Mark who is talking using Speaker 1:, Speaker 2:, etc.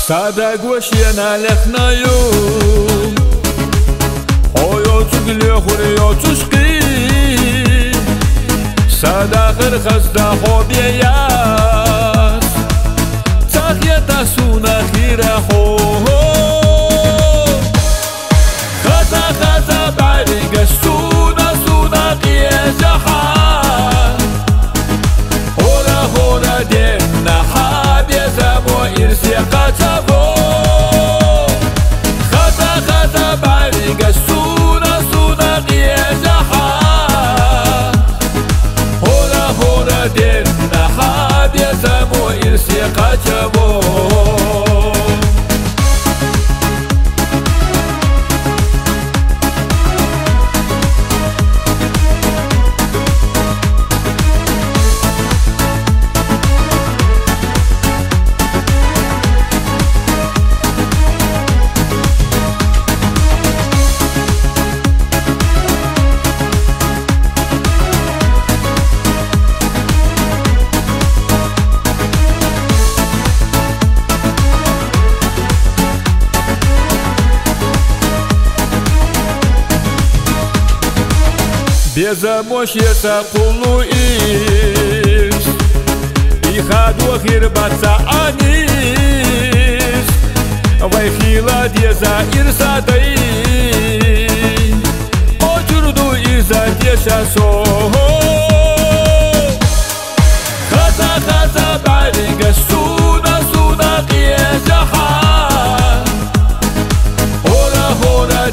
Speaker 1: Sada goshena lefnayu Oyo tsugle khuriyo tsushqi Sada khirkhazda khobiyas Tsakhiyata suna khira kho Khaza khaza bariga suna suna qiyajaha Hora hora denna habiyasa mo irsi qatabo Khaza khaza bariga suna suna qiyajaha Hora hora denna habiyasa mo irsi qatabo Безомощья кулу из И хаду хирбаца анис Вайхила деза ирсадай Очурду иза деша со Хаза хаза барига суна суна киежаха Хора хора